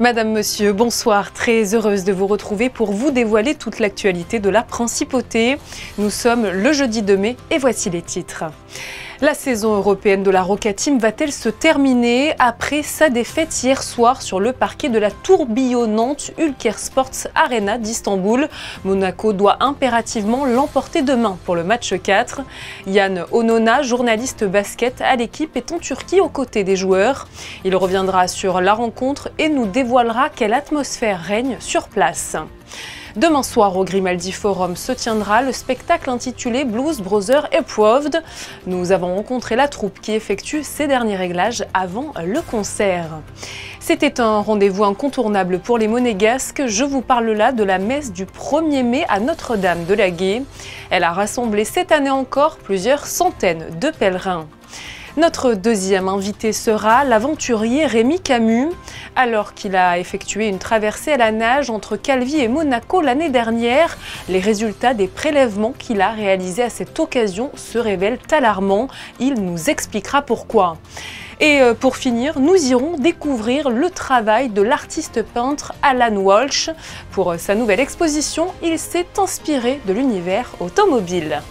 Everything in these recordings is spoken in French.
Madame, Monsieur, bonsoir. Très heureuse de vous retrouver pour vous dévoiler toute l'actualité de la Principauté. Nous sommes le jeudi 2 mai et voici les titres. La saison européenne de la Roca Team va-t-elle se terminer après sa défaite hier soir sur le parquet de la tourbillonnante Ülker Sports Arena d'Istanbul? Monaco doit impérativement l'emporter demain pour le match 4. Yann Onona, journaliste basket à l'équipe, est en Turquie aux côtés des joueurs. Il reviendra sur la rencontre et nous dévoilera quelle atmosphère règne sur place. Demain soir au Grimaldi Forum se tiendra le spectacle intitulé Blues Brothers Approved. Nous avons rencontré la troupe qui effectue ses derniers réglages avant le concert. C'était un rendez-vous incontournable pour les Monégasques. Je vous parle là de la messe du 1er mai à Notre-Dame de la Gué. Elle a rassemblé cette année encore plusieurs centaines de pèlerins. Notre deuxième invité sera l'aventurier Rémi Camus. Alors qu'il a effectué une traversée à la nage entre Calvi et Monaco l'année dernière, les résultats des prélèvements qu'il a réalisés à cette occasion se révèlent alarmants. Il nous expliquera pourquoi. Et pour finir, nous irons découvrir le travail de l'artiste peintre Alan Walsh. Pour sa nouvelle exposition, il s'est inspiré de l'univers automobile.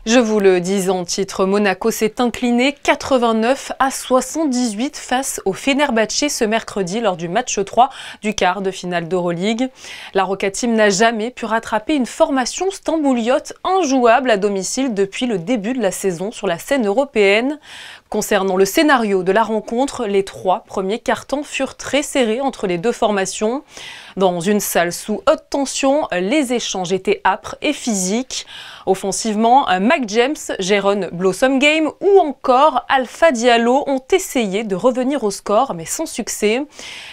Je vous le dis en titre, Monaco s'est incliné 89-78 face au Fenerbahçe ce mercredi lors du match 3 du quart de finale d'Euroleague. La Roca Team n'a jamais pu rattraper une formation stambouliote injouable à domicile depuis le début de la saison sur la scène européenne. Concernant le scénario de la rencontre, les 3 premiers cartons furent très serrés entre les deux formations. Dans une salle sous haute tension, les échanges étaient âpres et physiques. Offensivement, Mac James, Jérôme Blossom Game ou encore Alpha Diallo ont essayé de revenir au score, mais sans succès.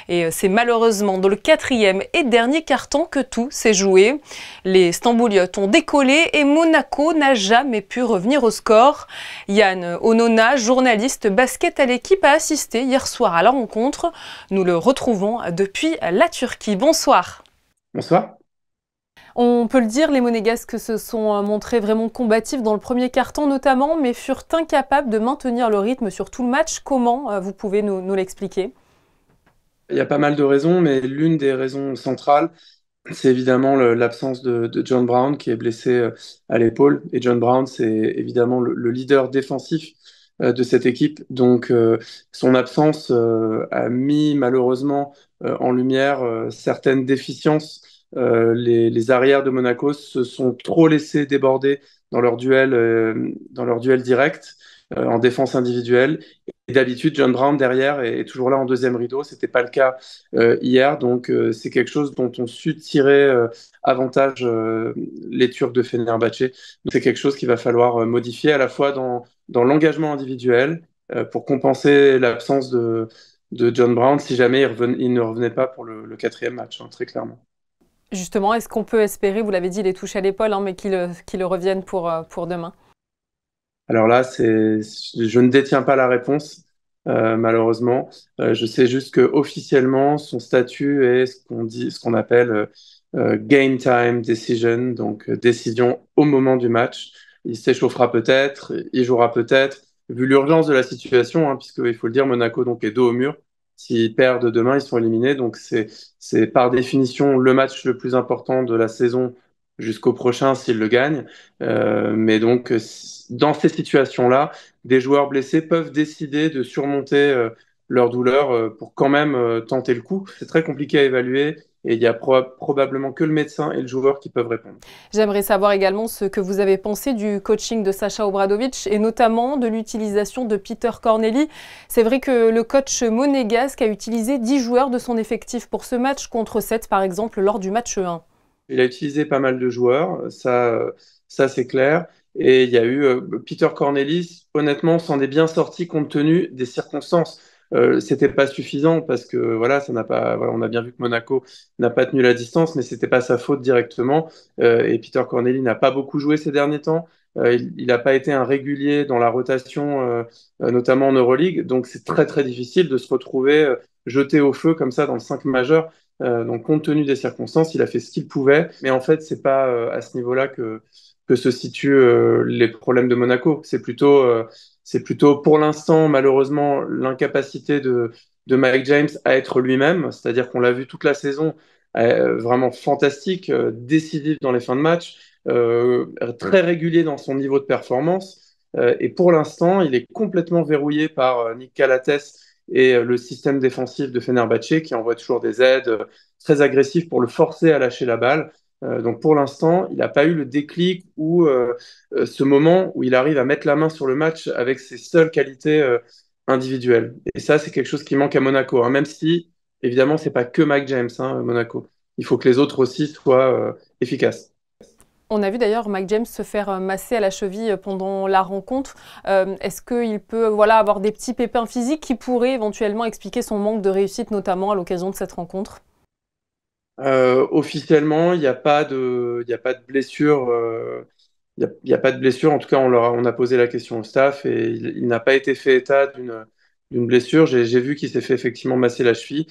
Et c'est malheureusement dans le 4e et dernier carton que tout s'est joué. Les Stambouliotes ont décollé et Monaco n'a jamais pu revenir au score. Yann Onona, journaliste basket à l'équipe, a assisté hier soir à la rencontre. Nous le retrouvons depuis la Turquie. Bonsoir. Bonsoir. On peut le dire, les Monégasques se sont montrés vraiment combatifs dans le premier quart-temps notamment, mais furent incapables de maintenir le rythme sur tout le match. Comment vous pouvez nous l'expliquer? Il y a pas mal de raisons, mais l'une des raisons centrales, c'est évidemment l'absence de John Brown qui est blessé à l'épaule. Et John Brown, c'est évidemment le leader défensif de cette équipe. Donc son absence a mis malheureusement en lumière certaines déficiences. Les arrières de Monaco se sont trop laissés déborder dans leur duel direct en défense individuelle. Et d'habitude, John Brown derrière est toujours là en deuxième rideau. C'était pas le cas hier, donc c'est quelque chose dont on su tirer avantage les Turcs de Fenerbahçe. Donc c'est quelque chose qu'il va falloir modifier à la fois dans l'engagement individuel pour compenser l'absence de John Brown si jamais il ne revenait pas pour le quatrième match, hein, très clairement. Justement, est-ce qu'on peut espérer, vous l'avez dit, il est touché à l'épaule, hein, mais qu'il revienne pour demain? Alors là, je ne détiens pas la réponse, malheureusement. Je sais juste que officiellement, son statut est ce qu'on appelle game time decision, donc décision au moment du match. Il s'échauffera peut-être, il jouera peut-être, vu l'urgence de la situation, hein, puisque il faut le dire, Monaco donc est dos au mur. S'ils perdent demain, ils sont éliminés. Donc c'est par définition le match le plus important de la saison jusqu'au prochain s'ils le gagnent. Mais donc, dans ces situations-là, des joueurs blessés peuvent décider de surmonter leur douleur pour quand même tenter le coup. C'est très compliqué à évaluer et il y a probablement que le médecin et le joueur qui peuvent répondre. J'aimerais savoir également ce que vous avez pensé du coaching de Sacha Obradovic et notamment de l'utilisation de Peter Corneli. C'est vrai que le coach monégasque a utilisé 10 joueurs de son effectif pour ce match contre 7 par exemple lors du match 1. Il a utilisé pas mal de joueurs, ça c'est clair. Et il y a eu Peter Cornelis, honnêtement, s'en est bien sorti compte tenu des circonstances. C'était pas suffisant parce que voilà, ça n'a pas. Voilà, on a bien vu que Monaco n'a pas tenu la distance, mais c'était pas sa faute directement. Et Peter Corneli n'a pas beaucoup joué ces derniers temps. Il n'a pas été un régulier dans la rotation, notamment en Euroleague. Donc c'est très très difficile de se retrouver jeté au feu comme ça dans le 5 majeur. Donc, compte tenu des circonstances, il a fait ce qu'il pouvait. Mais en fait, c'est pas à ce niveau-là que se situent les problèmes de Monaco. C'est plutôt pour l'instant, malheureusement, l'incapacité de Mike James à être lui-même, c'est-à-dire qu'on l'a vu toute la saison, vraiment fantastique, décisif dans les fins de match, très régulier dans son niveau de performance. Et pour l'instant, il est complètement verrouillé par Nick Calates et le système défensif de Fenerbahçe qui envoie toujours des aides très agressives pour le forcer à lâcher la balle. Donc pour l'instant, il n'a pas eu le déclic ou ce moment où il arrive à mettre la main sur le match avec ses seules qualités individuelles. Et ça, c'est quelque chose qui manque à Monaco, hein, même si, évidemment, c'est pas que Mike James, hein, Monaco. Il faut que les autres aussi soient efficaces. On a vu d'ailleurs Mike James se faire masser à la cheville pendant la rencontre. Est-ce qu'il peut avoir des petits pépins physiques qui pourraient éventuellement expliquer son manque de réussite, notamment à l'occasion de cette rencontre? Officiellement, il y a pas de blessure. Il y a pas de blessure. En tout cas, on a posé la question au staff et il n'a pas été fait état d'une blessure. J'ai vu qu'il s'est fait effectivement masser la cheville.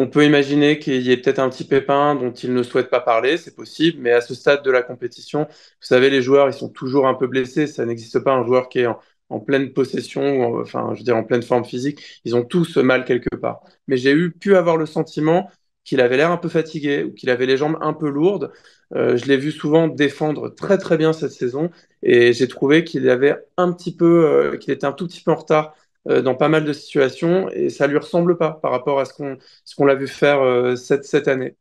On peut imaginer qu'il y ait peut-être un petit pépin dont il ne souhaite pas parler, c'est possible, mais à ce stade de la compétition, vous savez, les joueurs, ils sont toujours un peu blessés. Ça n'existe pas un joueur qui est en pleine possession, enfin, je veux dire, en pleine forme physique. Ils ont tous mal quelque part. Mais pu avoir le sentiment qu'il avait l'air un peu fatigué ou qu'il avait les jambes un peu lourdes. Je l'ai vu souvent défendre très très bien cette saison et j'ai trouvé qu'il avait un petit peu, qu'il était un tout petit peu en retard dans pas mal de situations et ça lui ressemble pas par rapport à ce qu'on l'a vu faire cette année.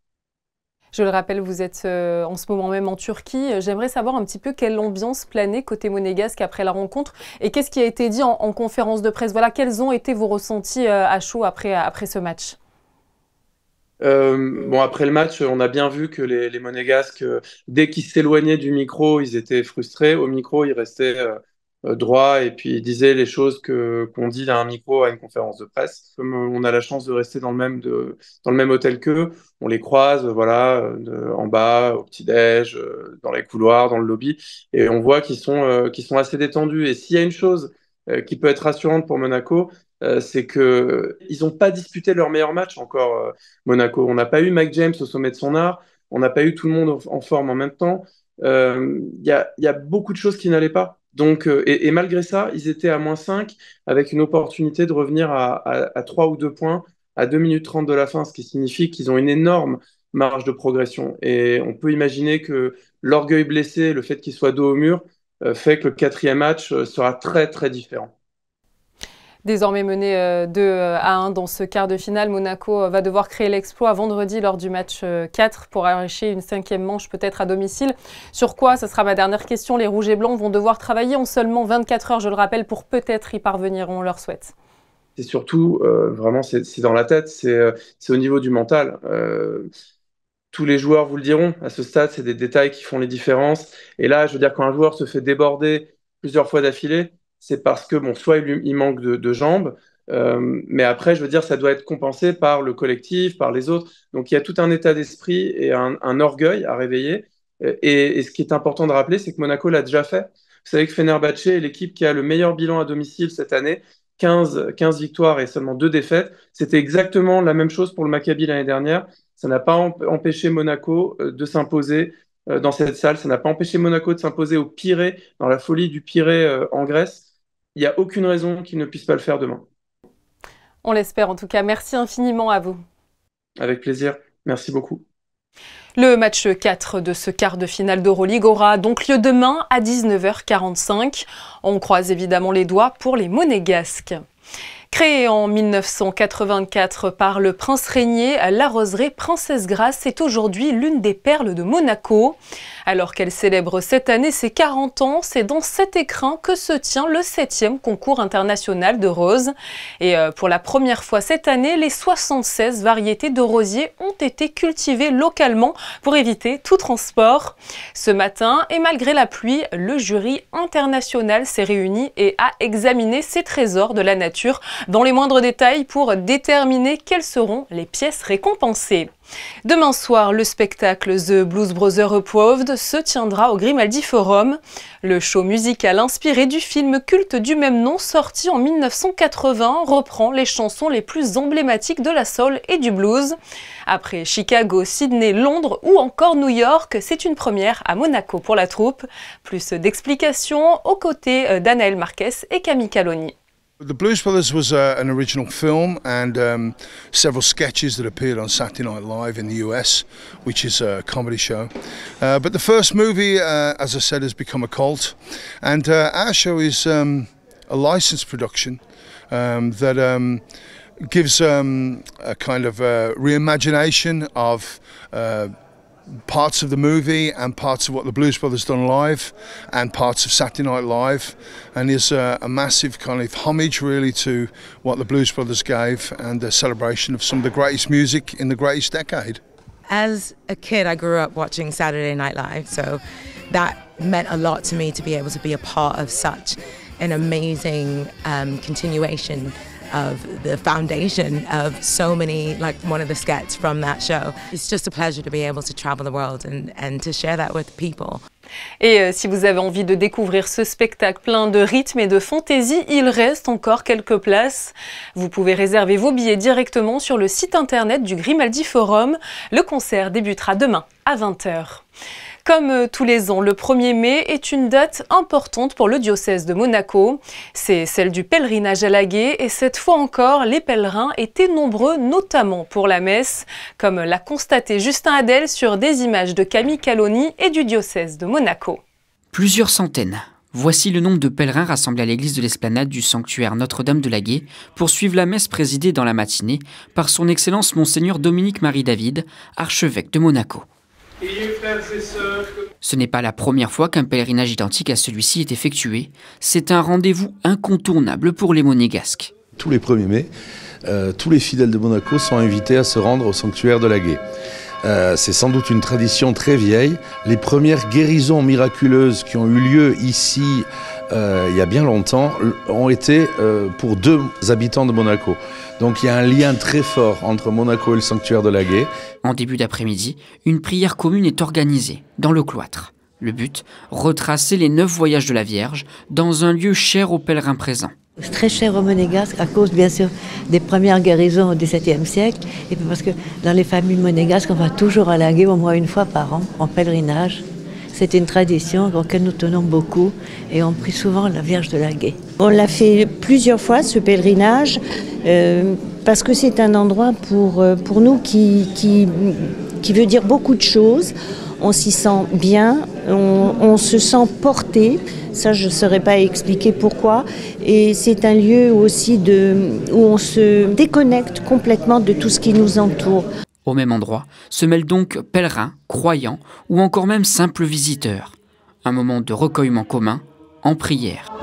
Je le rappelle, vous êtes en ce moment même en Turquie. J'aimerais savoir un petit peu quelle ambiance planait côté monégasque après la rencontre et qu'est-ce qui a été dit en conférence de presse. Voilà, quels ont été vos ressentis à chaud après ce match? Bon, après le match, on a bien vu que les Monégasques, dès qu'ils s'éloignaient du micro, ils étaient frustrés. Au micro, ils restaient droits et puis ils disaient les choses qu'on dit à un micro à une conférence de presse. Comme on a la chance de rester dans le même hôtel qu'eux, on les croise, voilà, en bas, au petit-déj, dans les couloirs, dans le lobby, et on voit qu'ils sont assez détendus. Et s'il y a une chose qui peut être rassurante pour Monaco, c'est que ils n'ont pas disputé leur meilleur match encore. Monaco. On n'a pas eu Mike James au sommet de son art, on n'a pas eu tout le monde en forme en même temps. Il y a beaucoup de choses qui n'allaient pas. Donc, et malgré ça, ils étaient à -5 avec une opportunité de revenir à 3 ou 2 points à 2 minutes 30 de la fin, ce qui signifie qu'ils ont une énorme marge de progression. Et on peut imaginer que l'orgueil blessé, le fait qu'il soit dos au mur, fait que le quatrième match sera très très différent. Désormais mené 2-1 dans ce quart de finale, Monaco va devoir créer l'exploit vendredi lors du match 4 pour arracher une 5e manche peut-être à domicile. Sur quoi, ce sera ma dernière question, les Rouges et Blancs vont devoir travailler en seulement 24 heures, je le rappelle, pour peut-être y parvenir, on leur souhaite. C'est surtout, vraiment, c'est dans la tête, c'est au niveau du mental. Tous les joueurs vous le diront, à ce stade, c'est des détails qui font les différences. Et là, je veux dire, quand un joueur se fait déborder plusieurs fois d'affilée, c'est parce que, bon, soit il manque de jambes, mais après, je veux dire, ça doit être compensé par le collectif, par les autres. Donc, il y a tout un état d'esprit et un orgueil à réveiller. Et ce qui est important de rappeler, c'est que Monaco l'a déjà fait. Vous savez que Fenerbahçe est l'équipe qui a le meilleur bilan à domicile cette année, 15 victoires et seulement 2 défaites. C'était exactement la même chose pour le Maccabi l'année dernière. Ça n'a pas empêché Monaco de s'imposer dans cette salle. Ça n'a pas empêché Monaco de s'imposer au Pirée, dans la folie du Pirée en Grèce. Il n'y a aucune raison qu'ils ne puissent pas le faire demain. On l'espère en tout cas. Merci infiniment à vous. Avec plaisir. Merci beaucoup. Le match 4 de ce quart de finale d'Euroleague aura donc lieu demain à 19h45. On croise évidemment les doigts pour les Monégasques. Créée en 1984 par le prince régnier, la roseraie Princesse Grace est aujourd'hui l'une des perles de Monaco. Alors qu'elle célèbre cette année ses 40 ans, c'est dans cet écrin que se tient le 7e concours international de roses. Et pour la première fois cette année, les 76 variétés de rosiers ont été cultivées localement pour éviter tout transport. Ce matin, et malgré la pluie, le jury international s'est réuni et a examiné ces trésors de la nature dans les moindres détails pour déterminer quelles seront les pièces récompensées. Demain soir, le spectacle The Blues Brothers Approved se tiendra au Grimaldi Forum. Le show musical inspiré du film culte du même nom sorti en 1980 reprend les chansons les plus emblématiques de la soul et du blues. Après Chicago, Sydney, Londres ou encore New York, c'est une première à Monaco pour la troupe. Plus d'explications aux côtés d'Anaël Marquez et Camille Caloni. The Blues Brothers was an original film and several sketches that appeared on Saturday Night Live in the US, which is a comedy show. But the first movie, as I said, has become a cult. And our show is a licensed production that gives a kind of reimagination of parts of the movie and parts of what the Blues Brothers done live and parts of Saturday Night Live, and is a massive kind of homage really to what the Blues Brothers gave and a celebration of some of the greatest music in the greatest decade. As a kid, I grew up watching Saturday Night Live, so that meant a lot to me to be able to be a part of such an amazing continuation of the foundation of so many, like one of the sketches from that show. It's just a pleasure to be able to travel the world and to share that with people. Et si vous avez envie de découvrir ce spectacle plein de rythme et de fantaisie, il reste encore quelques places. Vous pouvez réserver vos billets directement sur le site internet du Grimaldi Forum. Le concert débutera demain à 20h. Comme tous les ans, le 1er mai est une date importante pour le diocèse de Monaco. C'est celle du pèlerinage à Laguet et cette fois encore, les pèlerins étaient nombreux, notamment pour la messe, comme l'a constaté Justin Hadel sur des images de Camille Caloni et du diocèse de Monaco. Plusieurs centaines. Voici le nombre de pèlerins rassemblés à l'église de l'Esplanade du sanctuaire Notre-Dame de Laguet pour suivre la messe présidée dans la matinée par son Excellence Monseigneur Dominique-Marie David, archevêque de Monaco. Ce n'est pas la première fois qu'un pèlerinage identique à celui-ci est effectué. C'est un rendez-vous incontournable pour les Monégasques. Tous les 1er mai, tous les fidèles de Monaco sont invités à se rendre au sanctuaire de Laguet. C'est sans doute une tradition très vieille. Les premières guérisons miraculeuses qui ont eu lieu ici il y a bien longtemps ont été pour 2 habitants de Monaco. Donc il y a un lien très fort entre Monaco et le sanctuaire de Laguet. En début d'après-midi, une prière commune est organisée dans le cloître. Le but, retracer les 9 voyages de la Vierge dans un lieu cher aux pèlerins présents. C'est très cher aux Monégasques à cause bien sûr des premières guérisons au XVIIe siècle et puis parce que dans les familles monégasques on va toujours à Laguet au moins une fois par an en pèlerinage. C'est une tradition auquel nous tenons beaucoup et on prie souvent la Vierge de Laguet. On l'a fait plusieurs fois ce pèlerinage parce que c'est un endroit pour nous qui veut dire beaucoup de choses. On s'y sent bien, on se sent porté, ça je ne saurais pas expliquer pourquoi. Et c'est un lieu aussi où on se déconnecte complètement de tout ce qui nous entoure. Au même endroit se mêlent donc pèlerins, croyants ou encore même simples visiteurs. Un moment de recueillement commun en prière.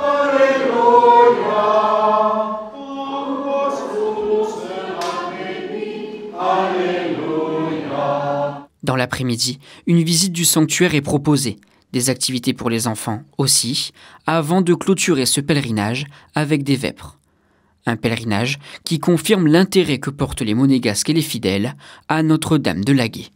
Dans l'après-midi, une visite du sanctuaire est proposée. Des activités pour les enfants aussi, avant de clôturer ce pèlerinage avec des vêpres. Un pèlerinage qui confirme l'intérêt que portent les Monégasques et les fidèles à Notre-Dame de Laguet.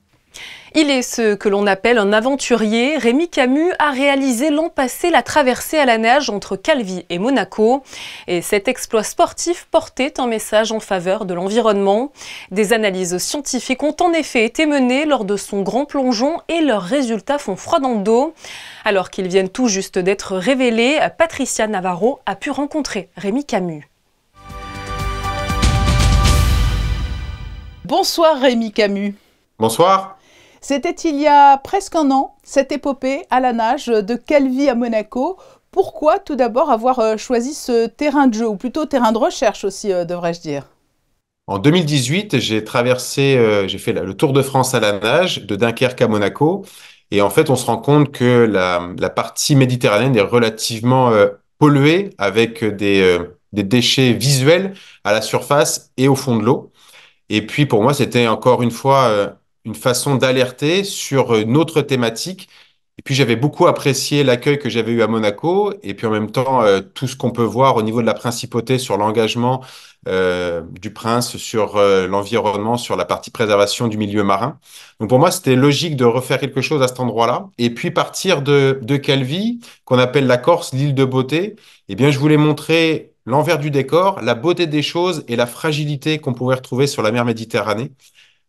Il est ce que l'on appelle un aventurier. Rémi Camus a réalisé l'an passé la traversée à la nage entre Calvi et Monaco. Et cet exploit sportif portait un message en faveur de l'environnement. Des analyses scientifiques ont en effet été menées lors de son grand plongeon et leurs résultats font froid dans le dos. Alors qu'ils viennent tout juste d'être révélés, Patricia Navarro a pu rencontrer Rémi Camus. Bonsoir Rémi Camus. Bonsoir. C'était il y a presque un an, cette épopée à la nage de Calvi à Monaco. Pourquoi tout d'abord avoir choisi ce terrain de jeu, ou plutôt terrain de recherche aussi, devrais-je dire? En 2018, j'ai fait le Tour de France à la nage, de Dunkerque à Monaco. Et en fait, on se rend compte que la partie méditerranéenne est relativement polluée avec des déchets visuels à la surface et au fond de l'eau. Et puis pour moi, c'était encore une fois une façon d'alerter sur une autre thématique. Et puis j'avais beaucoup apprécié l'accueil que j'avais eu à Monaco et puis en même temps tout ce qu'on peut voir au niveau de la principauté sur l'engagement du prince, sur l'environnement, sur la partie préservation du milieu marin. Donc pour moi, c'était logique de refaire quelque chose à cet endroit-là. Et puis partir de Calvi, qu'on appelle la Corse, l'île de beauté, eh bien je voulais montrer l'envers du décor, la beauté des choses et la fragilité qu'on pouvait retrouver sur la mer Méditerranée.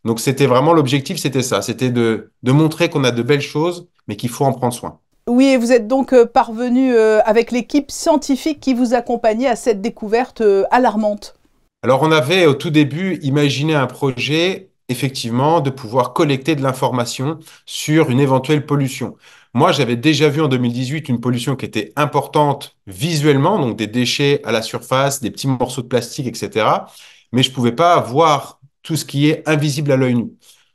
Donc c'était vraiment l'objectif, c'était ça, c'était de montrer qu'on a de belles choses, mais qu'il faut en prendre soin. Oui, et vous êtes donc parvenu avec l'équipe scientifique qui vous accompagnait à cette découverte alarmante. Alors, on avait au tout début imaginé un projet, effectivement, de pouvoir collecter de l'information sur une éventuelle pollution. Moi, j'avais déjà vu en 2018 une pollution qui était importante visuellement, donc des déchets à la surface, des petits morceaux de plastique, etc. Mais je ne pouvais pas voir tout ce qui est invisible à l'œil nu.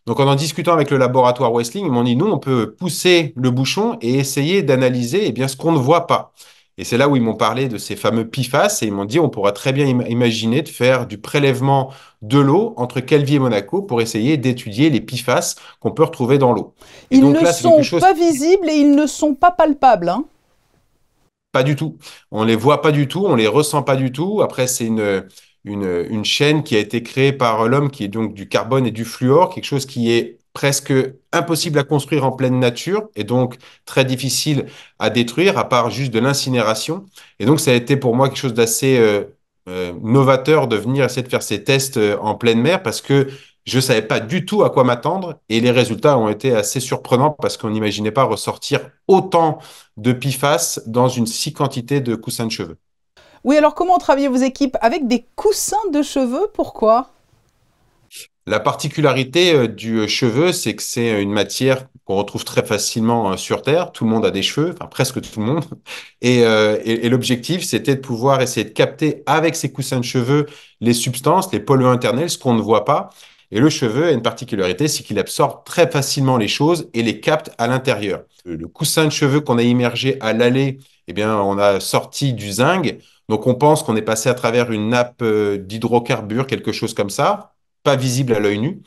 Donc, en discutant avec le laboratoire Westling, ils m'ont dit, nous, on peut pousser le bouchon et essayer d'analyser eh bien, ce qu'on ne voit pas. Et c'est là où ils m'ont parlé de ces fameux PFAS et ils m'ont dit on pourra très bien imaginer de faire du prélèvement de l'eau entre Calvi et Monaco pour essayer d'étudier les PFAS qu'on peut retrouver dans l'eau. Et Ils donc ne là, c'est quelque sont chose pas visibles et ils ne sont pas palpables, hein. pas du tout. On les voit pas du tout, on les ressent pas du tout. Après, c'est une chaîne qui a été créée par l'homme qui est donc du carbone et du fluor, quelque chose qui est presque impossible à construire en pleine nature et donc très difficile à détruire à part juste de l'incinération. Et donc, ça a été pour moi quelque chose d'assez novateur de venir essayer de faire ces tests en pleine mer parce que je savais pas du tout à quoi m'attendre et les résultats ont été assez surprenants parce qu'on n'imaginait pas ressortir autant de PFAS dans une si quantité de coussins de cheveux. Oui, alors comment travaillent vos équipes? Avec des coussins de cheveux, pourquoi? La particularité du cheveu, c'est que c'est une matière qu'on retrouve très facilement sur Terre. Tout le monde a des cheveux, enfin presque tout le monde. Et l'objectif, c'était de pouvoir essayer de capter avec ces coussins de cheveux les substances, les polluants internels, ce qu'on ne voit pas. Et le cheveu a une particularité, c'est qu'il absorbe très facilement les choses et les capte à l'intérieur. Le coussin de cheveux qu'on a immergé à l'aller, eh bien, on a sorti du zinc. Donc, on pense qu'on est passé à travers une nappe d'hydrocarbures, quelque chose comme ça, pas visible à l'œil nu.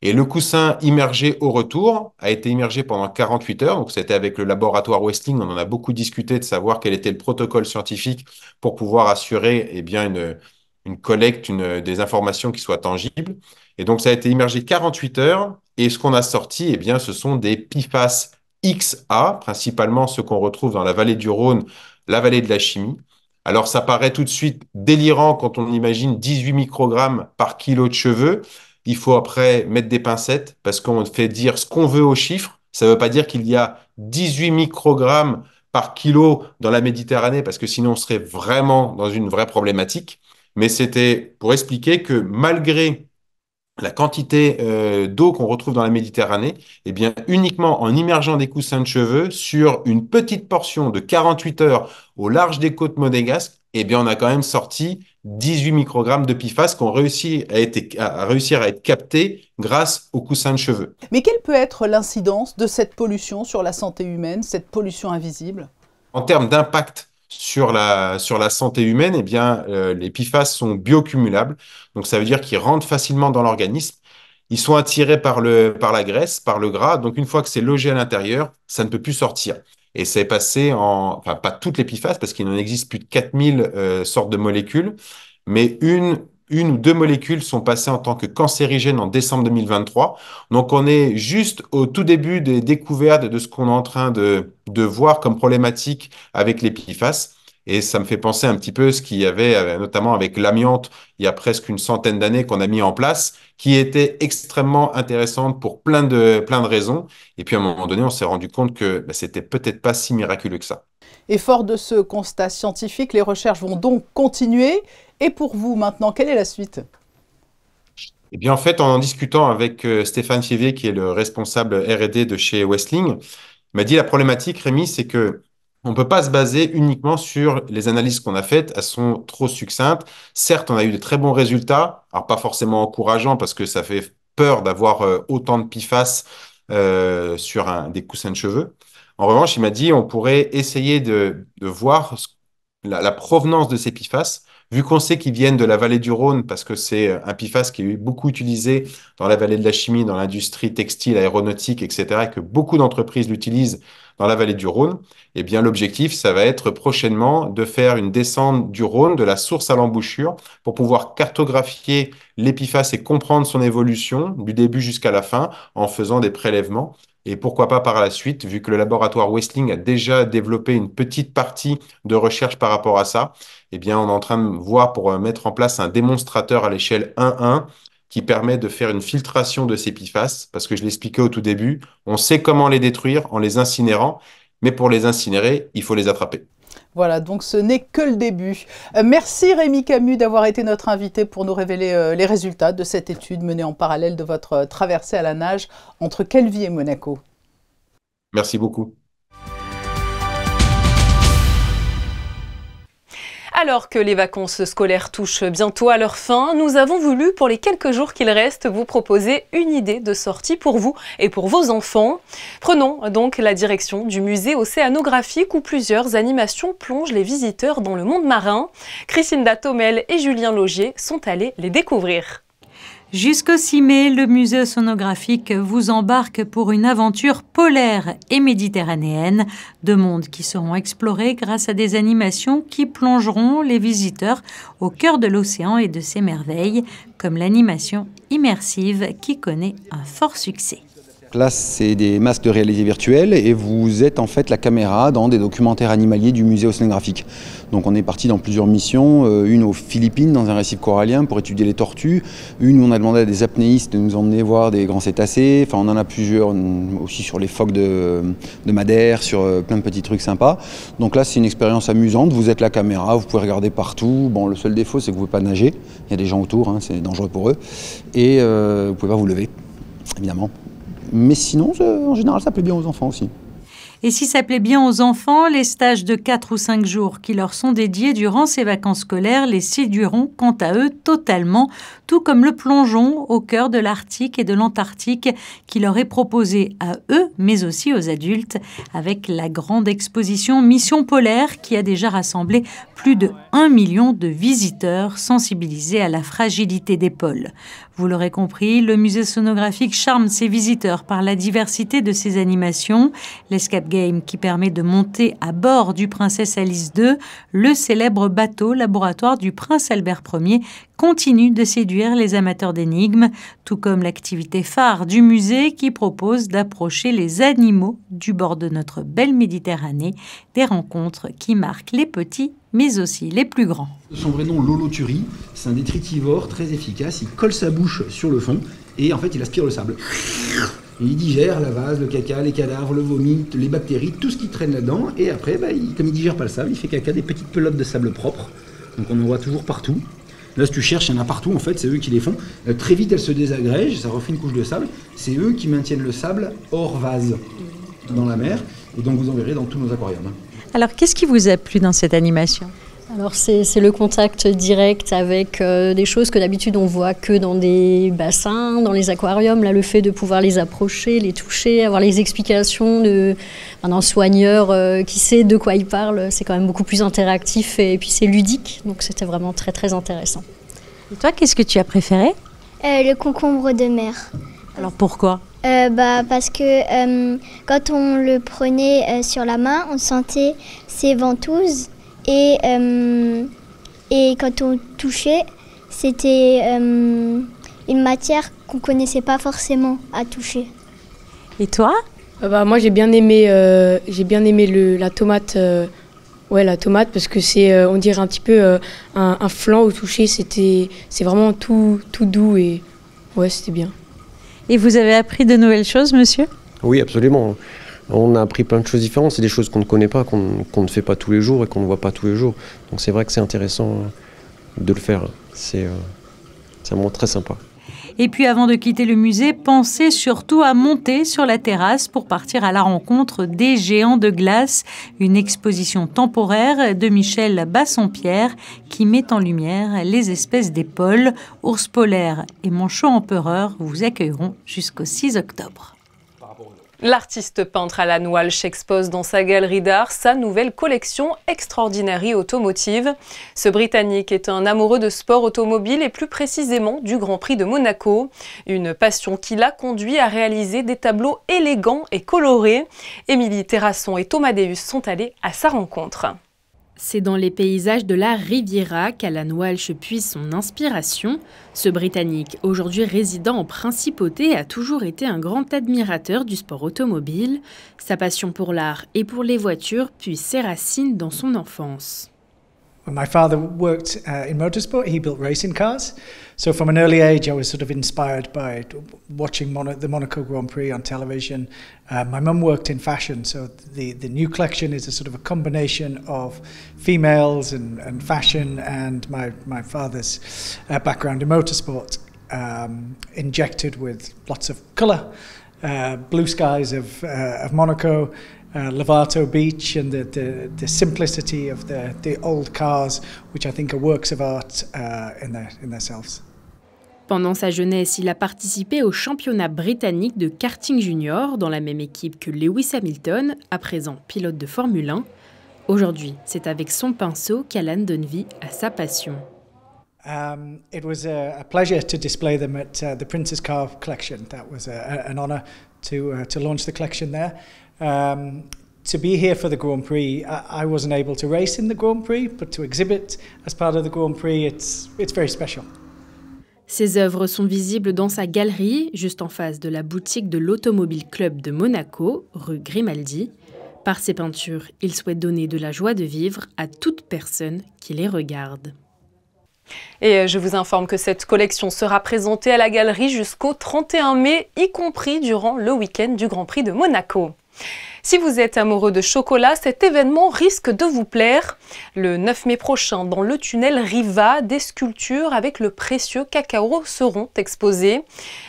Et le coussin immergé au retour a été immergé pendant 48 heures. Donc, c'était avec le laboratoire Westling. On en a beaucoup discuté de savoir quel était le protocole scientifique pour pouvoir assurer eh bien, une collecte, des informations qui soient tangibles. Et donc, ça a été immergé 48 heures. Et ce qu'on a sorti, eh bien, ce sont des PFAS XA, principalement ceux qu'on retrouve dans la vallée du Rhône, la vallée de la chimie. Alors, ça paraît tout de suite délirant quand on imagine 18 microgrammes par kilo de cheveux. Il faut après mettre des pincettes parce qu'on fait dire ce qu'on veut aux chiffres. Ça ne veut pas dire qu'il y a 18 microgrammes par kilo dans la Méditerranée parce que sinon on serait vraiment dans une vraie problématique. Mais c'était pour expliquer que malgré la quantité d'eau qu'on retrouve dans la Méditerranée, eh bien, uniquement en immergeant des coussins de cheveux sur une petite portion de 48 heures au large des côtes monégasques, eh bien, on a quand même sorti 18 microgrammes de PFAS qui ont réussi à être captés grâce aux coussins de cheveux. Mais quelle peut être l'incidence de cette pollution sur la santé humaine, cette pollution invisible? En termes d'impact sur la santé humaine, eh bien, les PFAS sont biocumulables. Donc, ça veut dire qu'ils rentrent facilement dans l'organisme. Ils sont attirés par la graisse, par le gras. Donc, une fois que c'est logé à l'intérieur, ça ne peut plus sortir. Et c'est passé enfin, pas toutes les PFAS, parce qu'il en existe plus de 4000 sortes de molécules, mais une ou deux molécules sont passées en tant que cancérigènes en décembre 2023. Donc, on est juste au tout début des découvertes de ce qu'on est en train de voir comme problématique avec les PFAS. Et ça me fait penser un petit peu ce qu'il y avait, notamment avec l'amiante, il y a presque une centaine d'années qu'on a mis en place, qui était extrêmement intéressante pour plein de raisons. Et puis, à un moment donné, on s'est rendu compte que c'était peut-être pas si miraculeux que ça. Et fort de ce constat scientifique, les recherches vont donc continuer. Et pour vous, maintenant, quelle est la suite? Eh bien, en fait, en discutant avec Stéphane Fievé, qui est le responsable R&D de chez Westling, il m'a dit la problématique, Rémi, c'est que on ne peut pas se baser uniquement sur les analyses qu'on a faites. Elles sont trop succinctes. Certes, on a eu de très bons résultats, alors pas forcément encourageants parce que ça fait peur d'avoir autant de PFAS sur des coussins de cheveux. En revanche, il m'a dit on pourrait essayer de voir la provenance de ces PFAS. Vu qu'on sait qu'ils viennent de la vallée du Rhône, parce que c'est un PFAS qui est beaucoup utilisé dans la vallée de la chimie, dans l'industrie textile, aéronautique, etc., et que beaucoup d'entreprises l'utilisent dans la vallée du Rhône, eh bien, l'objectif, ça va être prochainement de faire une descente du Rhône, de la source à l'embouchure, pour pouvoir cartographier les PFAS et comprendre son évolution du début jusqu'à la fin en faisant des prélèvements. Et pourquoi pas par la suite, vu que le laboratoire Westling a déjà développé une petite partie de recherche par rapport à ça, eh bien, on est en train de voir pour mettre en place un démonstrateur à l'échelle 1-1 qui permet de faire une filtration de ces PFAS, parce que je l'expliquais au tout début, on sait comment les détruire en les incinérant, mais pour les incinérer, il faut les attraper. Voilà, donc ce n'est que le début. Merci Rémi Camus d'avoir été notre invité pour nous révéler les résultats de cette étude menée en parallèle de votre traversée à la nage entre Calvi et Monaco. Merci beaucoup. Alors que les vacances scolaires touchent bientôt à leur fin, nous avons voulu, pour les quelques jours qu'il reste, vous proposer une idée de sortie pour vous et pour vos enfants. Prenons donc la direction du musée océanographique où plusieurs animations plongent les visiteurs dans le monde marin. Christine Datomel et Julien Laugier sont allés les découvrir. Jusqu'au 6 mai, le musée océanographique vous embarque pour une aventure polaire et méditerranéenne. Deux mondes qui seront explorés grâce à des animations qui plongeront les visiteurs au cœur de l'océan et de ses merveilles, comme l'animation immersive qui connaît un fort succès. Là, c'est des masques de réalité virtuelle et vous êtes en fait la caméra dans des documentaires animaliers du musée océanographique. Donc on est parti dans plusieurs missions, une aux Philippines dans un récif corallien pour étudier les tortues, une où on a demandé à des apnéistes de nous emmener voir des grands cétacés, enfin on en a plusieurs aussi sur les phoques de Madère, sur plein de petits trucs sympas. Donc là c'est une expérience amusante, vous êtes la caméra, vous pouvez regarder partout. Bon, le seul défaut c'est que vous ne pouvez pas nager, il y a des gens autour, hein, c'est dangereux pour eux, et vous ne pouvez pas vous lever, évidemment. Mais sinon, en général, ça plaît bien aux enfants aussi. Et si ça plaît bien aux enfants, les stages de 4 ou 5 jours qui leur sont dédiés durant ces vacances scolaires les séduiront quant à eux totalement, tout comme le plongeon au cœur de l'Arctique et de l'Antarctique qui leur est proposé à eux, mais aussi aux adultes, avec la grande exposition Mission Polaire qui a déjà rassemblé plus de 1 million de visiteurs sensibilisés à la fragilité des pôles. Vous l'aurez compris, le musée océanographique charme ses visiteurs par la diversité de ses animations. L'Escape Game qui permet de monter à bord du Princesse Alice II, le célèbre bateau laboratoire du Prince Albert Ier, continue de séduire les amateurs d'énigmes, tout comme l'activité phare du musée qui propose d'approcher les animaux du bord de notre belle Méditerranée, des rencontres qui marquent les petits mais aussi les plus grands. Son vrai nom, l'holothurie, c'est un détritivore très efficace, il colle sa bouche sur le fond et en fait il aspire le sable. Et il digère la vase, le caca, les cadavres, le vomi, les bactéries, tout ce qui traîne là-dedans. Et après, comme il digère pas le sable, il fait caca des petites pelotes de sable propre. Donc on en voit toujours partout. Là, si tu cherches, il y en a partout, en fait, c'est eux qui les font. Très vite, elles se désagrègent, ça refait une couche de sable. C'est eux qui maintiennent le sable hors vase, dans la mer. Et donc vous en verrez dans tous nos aquariums. Alors, qu'est-ce qui vous a plu dans cette animation ? Alors c'est le contact direct avec des choses que d'habitude on voit que dans des bassins, dans les aquariums. Là, le fait de pouvoir les approcher, les toucher, avoir les explications d'un soigneur qui sait de quoi il parle, c'est quand même beaucoup plus interactif et puis c'est ludique. Donc c'était vraiment très très intéressant. Et toi, qu'est-ce que tu as préféré ? Le concombre de mer. Alors pourquoi ? Parce que quand on le prenait sur la main, on sentait ses ventouses. Et quand on touchait, c'était une matière qu'on ne connaissait pas forcément à toucher. Et toi ? Moi j'ai bien aimé la tomate. La tomate parce que c'est on dirait un petit peu un flan au toucher. C'est vraiment tout doux et ouais, c'était bien. Et vous avez appris de nouvelles choses, monsieur ? Oui, absolument. On a appris plein de choses différentes, c'est des choses qu'on ne connaît pas, qu'on ne fait pas tous les jours et qu'on ne voit pas tous les jours. Donc c'est vrai que c'est intéressant de le faire, c'est vraiment très sympa. Et puis avant de quitter le musée, pensez surtout à monter sur la terrasse pour partir à la rencontre des géants de glace, une exposition temporaire de Michel Bassompierre qui met en lumière les espèces des pôles. Ours polaires et manchots empereurs vous accueilleront jusqu'au 6 octobre. L'artiste peintre Alan Walsh expose dans sa galerie d'art sa nouvelle collection Extraordinary Automotive. Ce Britannique est un amoureux de sport automobile et plus précisément du Grand Prix de Monaco. Une passion qui l'a conduit à réaliser des tableaux élégants et colorés. Émilie Terrasson et Thomas Deus sont allés à sa rencontre. C'est dans les paysages de la Riviera qu'Alan Walsh puise son inspiration. Ce Britannique, aujourd'hui résident en Principauté, a toujours été un grand admirateur du sport automobile. Sa passion pour l'art et pour les voitures puise ses racines dans son enfance. My father worked in motorsport. He built racing cars. So from an early age, I was sort of inspired by watching the Monaco Grand Prix on television. My mum worked in fashion, so the new collection is a sort of a combination of females and fashion, and my father's background in motorsport, injected with lots of colour, blue skies of Monaco, Lovato Beach, and the simplicity of the old cars, which I think are works of art in themselves. Pendant sa jeunesse, il a participé au championnat britannique de karting junior dans la même équipe que Lewis Hamilton, à présent pilote de Formule 1. Aujourd'hui, c'est avec son pinceau qu'Alan donne vie à sa passion. It was a pleasure to display them at the Prince's Car Collection. That was an honour to launch the collection there. To be here for the Grand Prix, I wasn't able to race in the Grand Prix, but to exhibit as part of the Grand Prix, it's very special. Ses œuvres sont visibles dans sa galerie, juste en face de la boutique de l'Automobile Club de Monaco, rue Grimaldi. Par ses peintures, il souhaite donner de la joie de vivre à toute personne qui les regarde. Et je vous informe que cette collection sera présentée à la galerie jusqu'au 31 mai, y compris durant le week-end du Grand Prix de Monaco. Si vous êtes amoureux de chocolat, cet événement risque de vous plaire. Le 9 mai prochain, dans le tunnel Riva, des sculptures avec le précieux cacao seront exposées.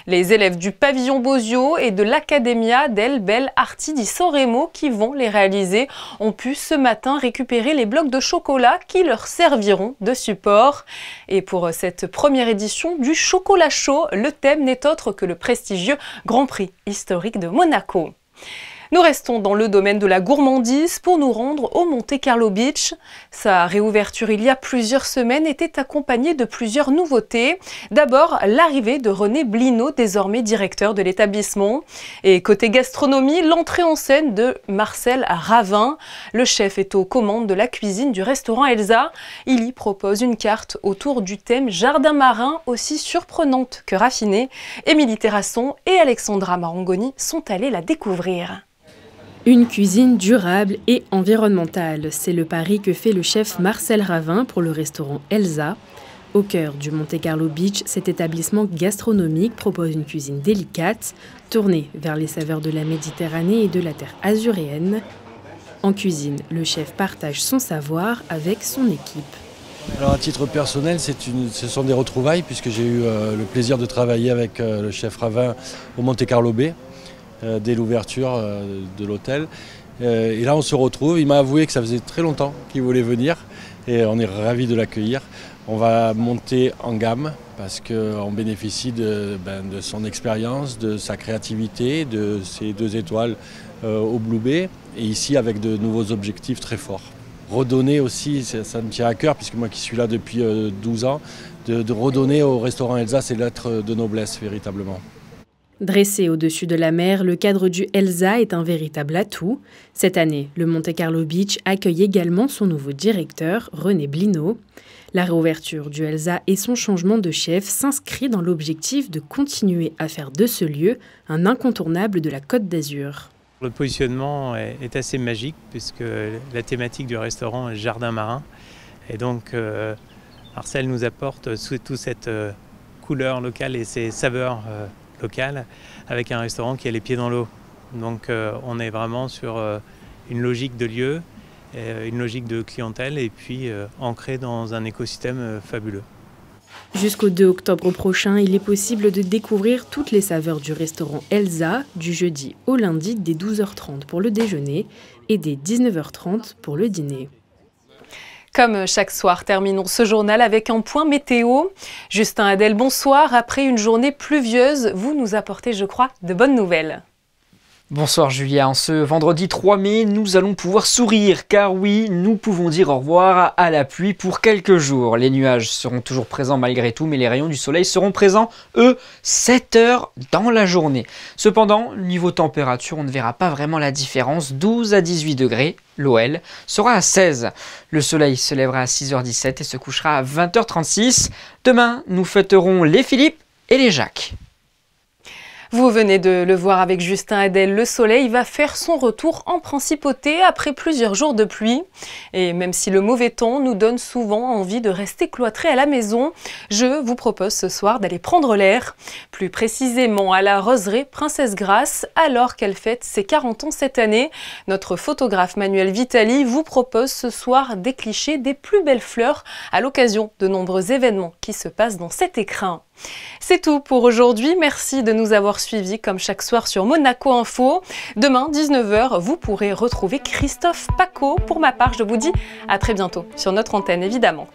Les élèves du pavillon Bosio et de l'Accademia del Bel Arti di San Remo qui vont les réaliser ont pu ce matin récupérer les blocs de chocolat qui leur serviront de support. Et pour cette première édition du chocolat chaud, le thème n'est autre que le prestigieux Grand Prix historique de Monaco. Nous restons dans le domaine de la gourmandise pour nous rendre au Monte Carlo Beach. Sa réouverture il y a plusieurs semaines était accompagnée de plusieurs nouveautés. D'abord, l'arrivée de René Blino, désormais directeur de l'établissement. Et côté gastronomie, l'entrée en scène de Marcel Ravin. Le chef est aux commandes de la cuisine du restaurant Elsa. Il y propose une carte autour du thème jardin marin, aussi surprenante que raffinée. Émilie Terrasson et Alexandra Marangoni sont allées la découvrir. Une cuisine durable et environnementale, c'est le pari que fait le chef Marcel Ravin pour le restaurant Elsa. Au cœur du Monte Carlo Beach, cet établissement gastronomique propose une cuisine délicate, tournée vers les saveurs de la Méditerranée et de la terre azuréenne. En cuisine, le chef partage son savoir avec son équipe. Alors à titre personnel, ce sont des retrouvailles puisque j'ai eu le plaisir de travailler avec le chef Ravin au Monte Carlo Bay. Dès l'ouverture de l'hôtel. Et là, on se retrouve. Il m'a avoué que ça faisait très longtemps qu'il voulait venir et on est ravis de l'accueillir. On va monter en gamme parce qu'on bénéficie de son expérience, de sa créativité, de ses 2 étoiles au Blue Bay et ici avec de nouveaux objectifs très forts. Redonner aussi, ça me tient à cœur puisque moi qui suis là depuis 12 ans, de redonner au restaurant Elsa ses lettres de noblesse véritablement. Dressé au-dessus de la mer, le cadre du Elsa est un véritable atout. Cette année, le Monte Carlo Beach accueille également son nouveau directeur, René Blino. La réouverture du Elsa et son changement de chef s'inscrit dans l'objectif de continuer à faire de ce lieu un incontournable de la Côte d'Azur. Le positionnement est assez magique puisque la thématique du restaurant est jardin marin. Et donc, Marcel nous apporte toute cette couleur locale et ces saveurs locales avec un restaurant qui a les pieds dans l'eau. Donc on est vraiment sur une logique de lieu, une logique de clientèle et puis ancré dans un écosystème fabuleux. Jusqu'au 2 octobre prochain, il est possible de découvrir toutes les saveurs du restaurant Elsa du jeudi au lundi dès 12h30 pour le déjeuner et dès 19h30 pour le dîner. Comme chaque soir, terminons ce journal avec un point météo. Justin Adel, bonsoir. Après une journée pluvieuse, vous nous apportez, je crois, de bonnes nouvelles. Bonsoir Julia, en ce vendredi 3 mai, nous allons pouvoir sourire car oui, nous pouvons dire au revoir à la pluie pour quelques jours. Les nuages seront toujours présents malgré tout, mais les rayons du soleil seront présents, eux, 7 heures dans la journée. Cependant, niveau température, on ne verra pas vraiment la différence, 12 à 18 degrés. L'OL sera à 16. Le soleil se lèvera à 6h17 et se couchera à 20h36. Demain, nous fêterons les Philippe et les Jacques. Vous venez de le voir avec Justin Hadel, le soleil va faire son retour en principauté après plusieurs jours de pluie. Et même si le mauvais temps nous donne souvent envie de rester cloîtrés à la maison, je vous propose ce soir d'aller prendre l'air. Plus précisément à la roseraie Princesse Grace, alors qu'elle fête ses 40 ans cette année. Notre photographe Manuel Vitali vous propose ce soir des clichés des plus belles fleurs à l'occasion de nombreux événements qui se passent dans cet écrin. C'est tout pour aujourd'hui, merci de nous avoir suivis comme chaque soir sur Monaco Info. Demain, 19h, vous pourrez retrouver Christophe Paco. Pour ma part, je vous dis à très bientôt sur notre antenne évidemment.